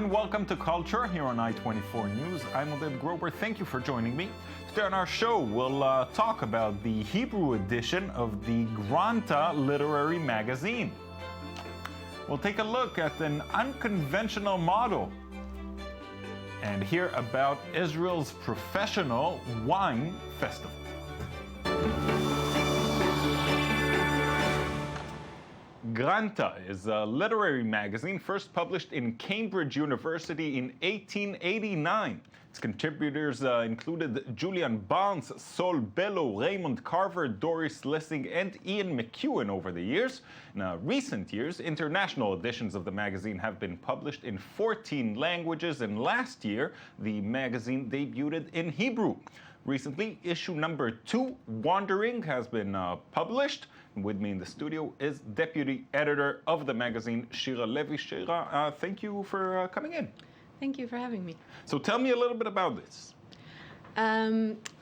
and welcome to Culture here on I-24 News. I'm Oded Grober. Thank you for joining me. Today on our show, we'll talk about the Hebrew edition of the Granta literary magazine. We'll take a look at an unconventional model and hear about Israel's professional wine festival. Granta is a literary magazine first published in Cambridge University in 1889. Its contributors included Julian Barnes, Sol Bellow, Raymond Carver, Doris Lessing, and Ian McEwan over the years. In recent years, international editions of the magazine have been published in 14 languages, and last year, the magazine debuted in Hebrew. Recently, issue number 2, Wandering, has been published. With me in the studio is deputy editor of the magazine, Shira Levy. Shira, thank you for coming in. Thank you for having me. So tell me a little bit about this.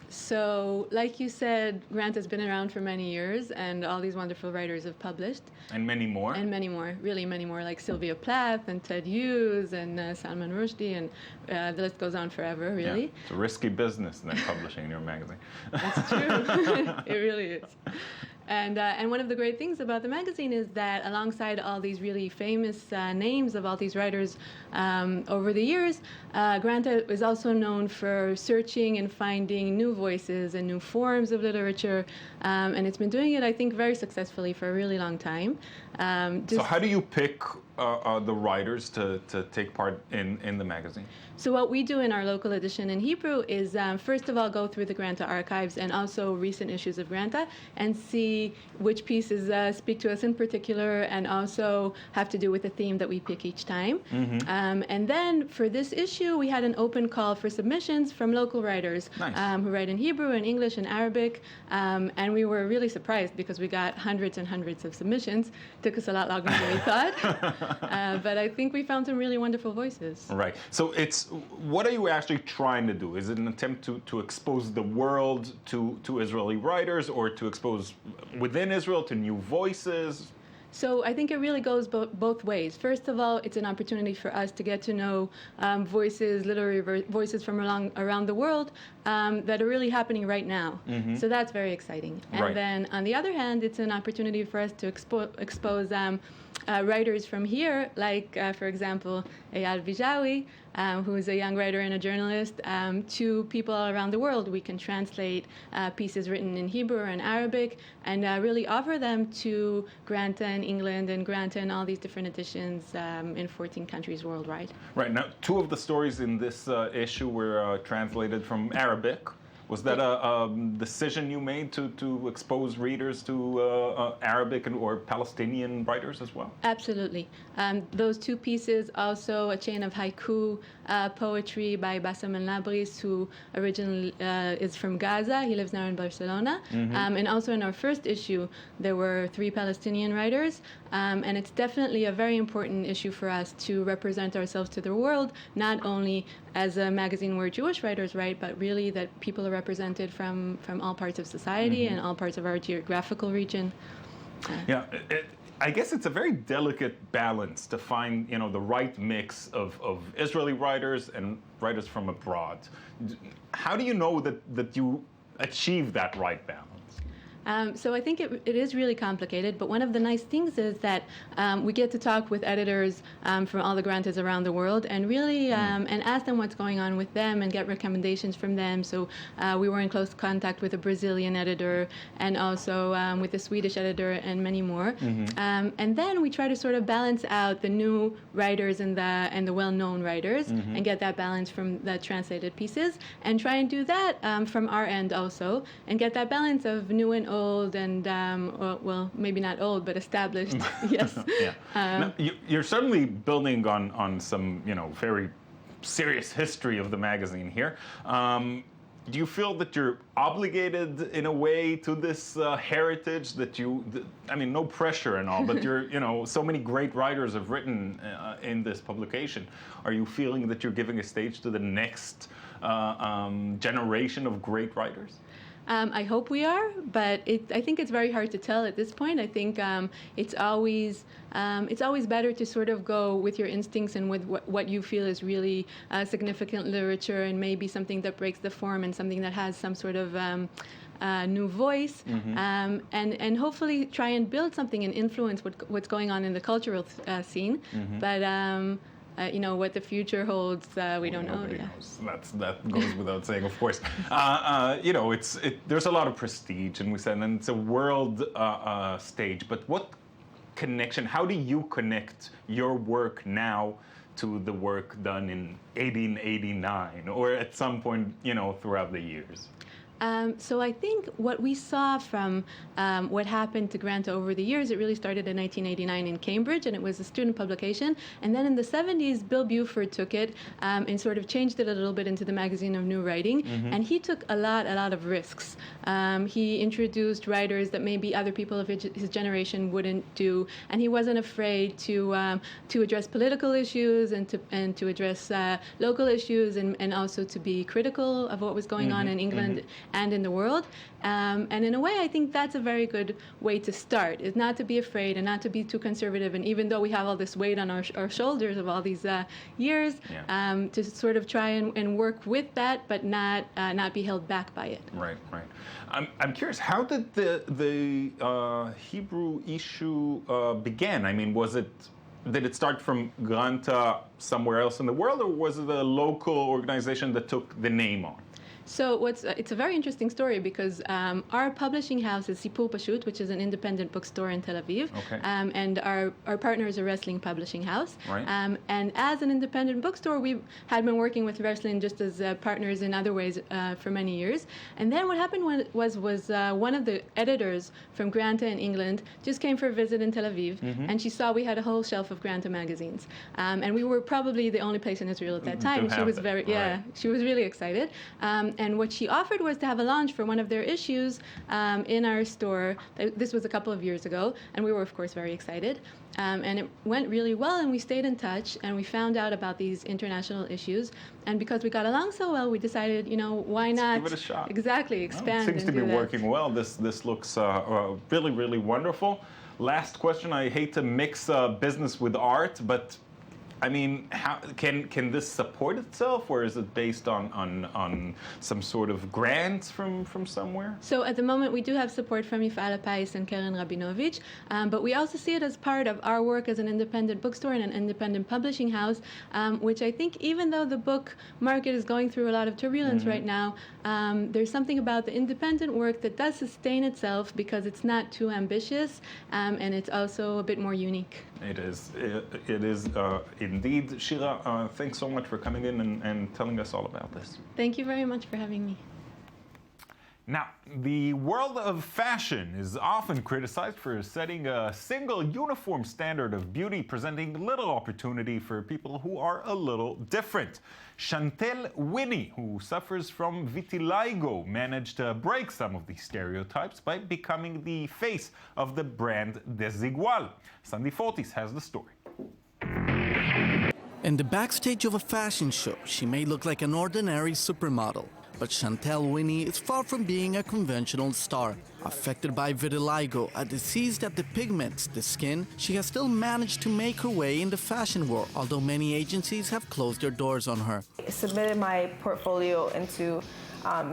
So, like you said, Grant has been around for many years, and all these wonderful writers have published. And many more. And many more, really many more, like Sylvia Plath and Ted Hughes and Salman Rushdie, and the list goes on forever, really. Yeah, it's a risky business then, publishing in your magazine. That's true. It really is. And one of the great things about the magazine is that alongside all these really famous names of all these writers over the years, Granta is also known for searching and finding new voices and new forms of literature, and it's been doing it, I think, very successfully for a really long time. So how do you pick the writers to take part in the magazine? So what we do in our local edition in Hebrew is, first of all, go through the Granta archives and also recent issues of Granta and see which pieces speak to us in particular and also have to do with the theme that we pick each time. Mm-hmm. And then for this issue, we had an open call for submissions from local writers. Nice. Who write in Hebrew and English and Arabic. And we were really surprised because we got hundreds and hundreds of submissions. Took us a lot longer than we thought. But I think we found some really wonderful voices. Right. So what are you actually trying to do? Is it an attempt to expose the world to Israeli writers, or to expose within Israel to new voices? So I think it really goes both ways. First of all, it's an opportunity for us to get to know voices, literary voices from around the world that are really happening right now. Mm-hmm. So that's very exciting. And right. Then on the other hand, it's an opportunity for us to expose writers from here, like, for example, Eyal Vijawi, who is a young writer and a journalist, to people all around the world. We can translate pieces written in Hebrew and Arabic and really offer them to Granta in England and Granta in all these different editions in 14 countries worldwide. Right. Now, 2 of the stories in this issue were translated from Arabic. Was that a decision you made to expose readers to Arabic or Palestinian writers as well? Absolutely. Those 2 pieces, also a chain of haiku poetry by Bassam El-Nabris, who originally is from Gaza. He lives now in Barcelona. Mm-hmm. And also in our first issue, there were 3 Palestinian writers. And it's definitely a very important issue for us to represent ourselves to the world, not only as a magazine where Jewish writers write, but really that people are represented from all parts of society mm-hmm. and all parts of our geographical region. Yeah, I guess it's a very delicate balance to find, the right mix of Israeli writers and writers from abroad. How do you know that you achieve that right balance? So I think it is really complicated, but one of the nice things is that we get to talk with editors from all the Grantas around the world and really and ask them what's going on with them and get recommendations from them. So we were in close contact with a Brazilian editor and also with a Swedish editor and many more. Mm-hmm. And then we try to sort of balance out the new writers and the well-known writers mm-hmm. and get that balance from the translated pieces and try and do that from our end also and get that balance of new and old and, well, maybe not old, but established, yes. Yeah. Now, you're certainly building on some, very serious history of the magazine here. Do you feel that you're obligated in a way to this heritage no pressure and all, but so many great writers have written in this publication. Are you feeling that you're giving a stage to the next generation of great writers? I hope we are, but I think it's very hard to tell at this point. I think it's always better to sort of go with your instincts and with what you feel is really significant literature, and maybe something that breaks the form and something that has some sort of new voice, and hopefully try and build something and influence what's going on in the cultural scene. But what the future holds, we don't know. Nobody knows. That goes without saying, of course. There's a lot of prestige, and it's a world stage. But what connection? How do you connect your work now to the work done in 1889, or at some point, throughout the years? So I think what we saw from what happened to Granta over the years, it really started in 1989 in Cambridge, and it was a student publication. And then in the 70s, Bill Buford took it and sort of changed it a little bit into the Magazine of New Writing. And he took a lot of risks. He introduced writers that maybe other people of his generation wouldn't do, and he wasn't afraid to address political issues and to address local issues, and also to be critical of what was going on in England and in the world. And in a way, I think that's a very good way to start, is not to be afraid and not to be too conservative. And even though we have all this weight on our shoulders of all these years, to sort of try and work with that, but not be held back by it. Right. I'm curious, how did the Hebrew issue begin? I mean, did it start from Granta somewhere else in the world, or was it a local organization that took the name on? So it's a very interesting story, because our publishing house is Sipur Pashut, which is an independent bookstore in Tel Aviv. Okay. And our partner is a wrestling publishing house. Right. And as an independent bookstore, we had been working with wrestling just as partners in other ways for many years. And then what happened was one of the editors from Granta in England just came for a visit in Tel Aviv, and she saw we had a whole shelf of Granta magazines. And we were probably the only place in Israel at that time. And she was she was really excited. And what she offered was to have a launch for one of their issues in our store. This was a couple of years ago, and we were, of course, very excited. And it went really well, and we stayed in touch, and we found out about these international issues. And because we got along so well, we decided, why not? Give it a shot. Exactly, expand. It seems to be working well. This looks really, really wonderful. Last question. I hate to mix business with art, but I mean, how can this support itself, or is it based on some sort of grants from somewhere? So at the moment, we do have support from Mifal Pais and Keren Rabinovich, but we also see it as part of our work as an independent bookstore and an independent publishing house, which I think, even though the book market is going through a lot of turbulence right now, there's something about the independent work that does sustain itself because it's not too ambitious, and it's also a bit more unique. It is. It is indeed. Shira, thanks so much for coming in and telling us all about this. Thank you very much for having me. Now, the world of fashion is often criticized for setting a single uniform standard of beauty, presenting little opportunity for people who are a little different. Chantel Winnie, who suffers from vitiligo, managed to break some of these stereotypes by becoming the face of the brand Desigual. Sandy Fortis has the story. In the backstage of a fashion show, she may look like an ordinary supermodel. But Chantel Winnie is far from being a conventional star. Affected by vitiligo, a disease that depigments the skin, she has still managed to make her way in the fashion world, although many agencies have closed their doors on her. I submitted my portfolio into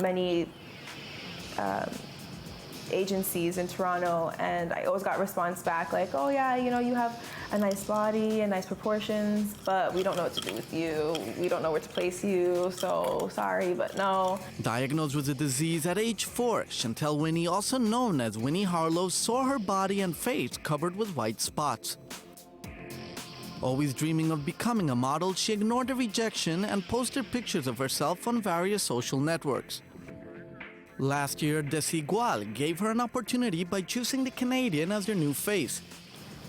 many agencies in Toronto, and I always got response back like, oh yeah, you have a nice body and nice proportions, but we don't know what to do with you. We don't know where to place you, so sorry, but no. Diagnosed with the disease at age 4, Chantel Winnie, also known as Winnie Harlow, saw her body and face covered with white spots. Always dreaming of becoming a model, she ignored the rejection and posted pictures of herself on various social networks. Last year, Desigual gave her an opportunity by choosing the Canadian as their new face.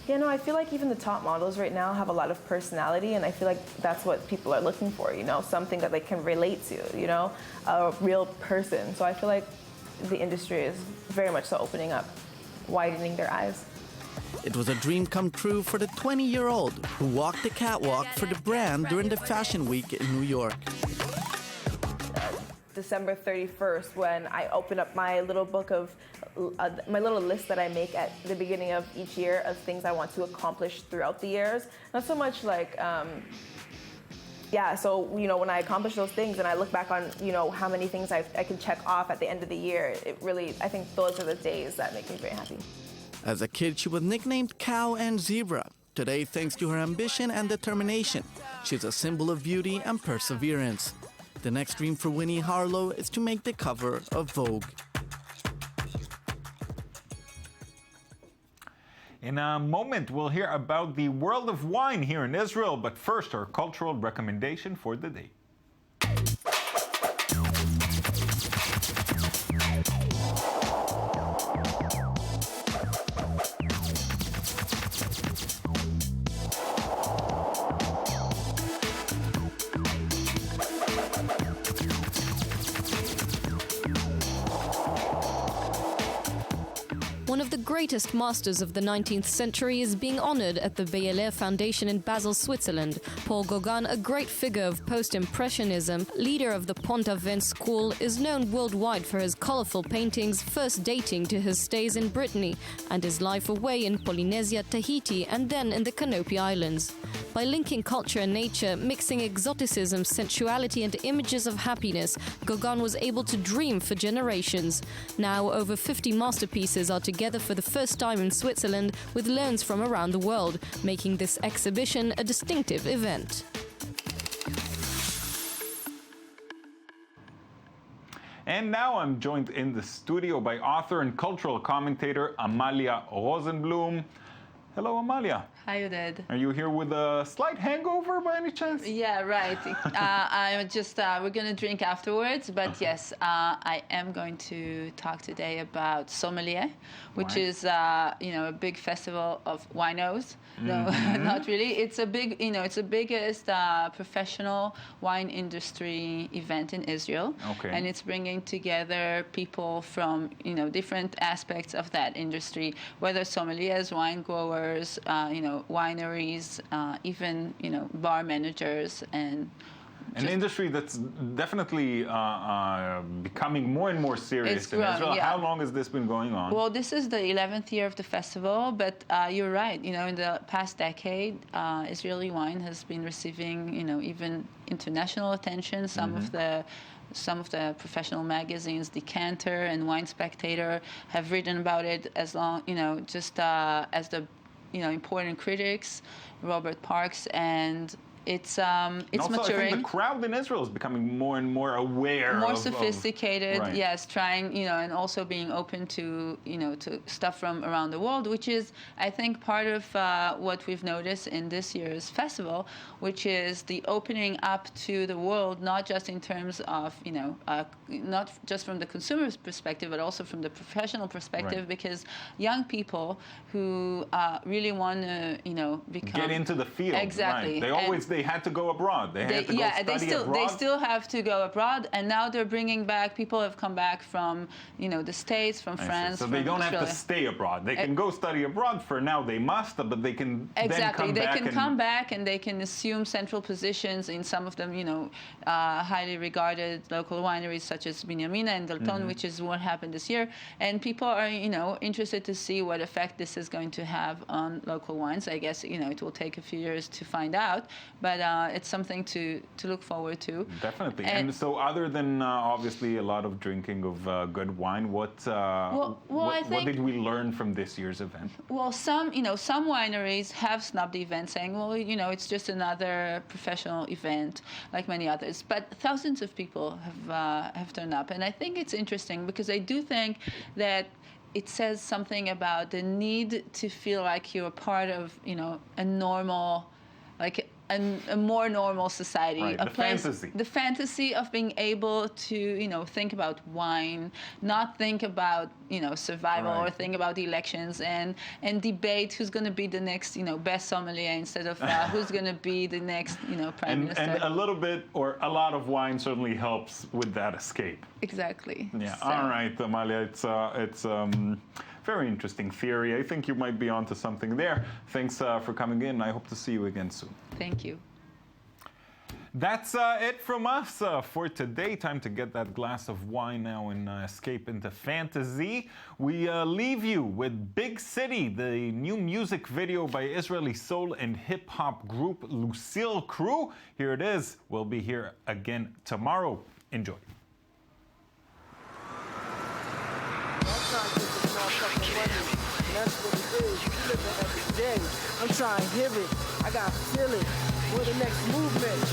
I feel like even the top models right now have a lot of personality, and I feel like that's what people are looking for, something that they can relate to, a real person. So I feel like the industry is very much so opening up, widening their eyes. It was a dream come true for the 20-year-old who walked the catwalk for the brand during the Fashion Week in New York. December 31st when I open up my little book of, my little list that I make at the beginning of each year of things I want to accomplish throughout the years. Not so much like, so, when I accomplish those things and I look back on, how many things I can check off at the end of the year, it really, I think those are the days that make me very happy. As a kid, she was nicknamed Cow and Zebra. Today, thanks to her ambition and determination, she's a symbol of beauty and perseverance. The next dream for Winnie Harlow is to make the cover of Vogue. In a moment, we'll hear about the world of wine here in Israel, but first, our cultural recommendation for the day. One of the greatest masters of the 19th century is being honored at the Beyeler Foundation in Basel, Switzerland. Paul Gauguin, a great figure of post-impressionism, leader of the Pont-Aven school, is known worldwide for his colorful paintings, first dating to his stays in Brittany and his life away in Polynesia, Tahiti, and then in the Canopy Islands. By linking culture and nature, mixing exoticism, sensuality, and images of happiness, Gauguin was able to dream for generations. Now, over 50 masterpieces are together for the first time in Switzerland with loans from around the world, making this exhibition a distinctive event. And now I'm joined in the studio by author and cultural commentator Amalia Rosenblum. Hello, Amalia. Hi, Uded. Are you here with a slight hangover by any chance? Yeah, right. I'm just, we're going to drink afterwards, but yes, I am going to talk today about Sommelier, which is, a big festival of winos. No, not really. It's a big, it's the biggest professional wine industry event in Israel. Okay. And it's bringing together people from, different aspects of that industry, whether sommeliers, wine growers, wineries, even, bar managers and an industry that's definitely becoming more and more serious in Israel. Yeah. How long has this been going on? Well, this is the 11th year of the festival, but you're right. In the past decade, Israeli wine has been receiving, even international attention. Some of the professional magazines, Decanter and Wine Spectator, have written about it as long, as the important critics, Robert Parks, and it's also, maturing. I think the crowd in Israel is becoming more and more aware, more sophisticated. Right. Yes, trying, and also being open to, to stuff from around the world, which is, I think, part of what we've noticed in this year's festival, which is the opening up to the world, not just in terms of, not just from the consumer's perspective, but also from the professional perspective, right. Because young people who really want to, become get into the field. Exactly. Right. They had to go abroad. They had to go study abroad. They still have to go abroad, and now they're bringing back. People have come back from, the States, from France. So they don't Australia. have to stay abroad. They can go study abroad for now. They must, but they can exactly. then come back. They can come back and they can assume central positions in some of them, highly regarded local wineries such as Binyamina and Dalton, which is what happened this year. And people are, interested to see what effect this is going to have on local wines. I guess, it will take a few years to find out. But it's something to look forward to. Definitely. And so other than obviously a lot of drinking of good wine, what did we learn from this year's event? Well, some wineries have snubbed the event, saying, well, it's just another professional event like many others. But thousands of people have turned up. And I think it's interesting because I do think that it says something about the need to feel like you're a part of, a normal, like a more normal society, right, the fantasy of being able to, think about wine, not think about, survival, right. or think about the elections and debate who's going to be the next, best sommelier instead of who's going to be the next, prime minister. And a little bit or a lot of wine certainly helps with that escape. Exactly. Yeah. So. All right, Amalia. It's very interesting theory. I think you might be onto something there. Thanks for coming in. I hope to see you again soon. Thank you. That's it from us for today. Time to get that glass of wine now and escape into fantasy. We leave you with Big City, the new music video by Israeli soul and hip hop group Lucille Crew. Here it is. We'll be here again tomorrow. Enjoy. I'm trying to hear it. I got to feel it. For the next movement.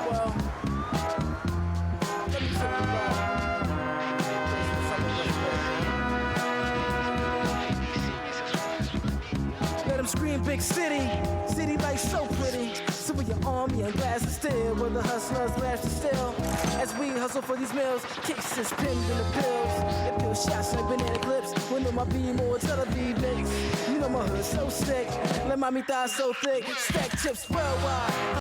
Well, let me tell you about let them scream big city. City life so pretty. So with your army and glass of steel, where the hustlers lash to still. As we hustle for these meals, kicks is pinned in the pills. It feels shots like banana clips. When on my beam or television, you know my hood so sick. Let mommy thigh so thick. Stack chips worldwide.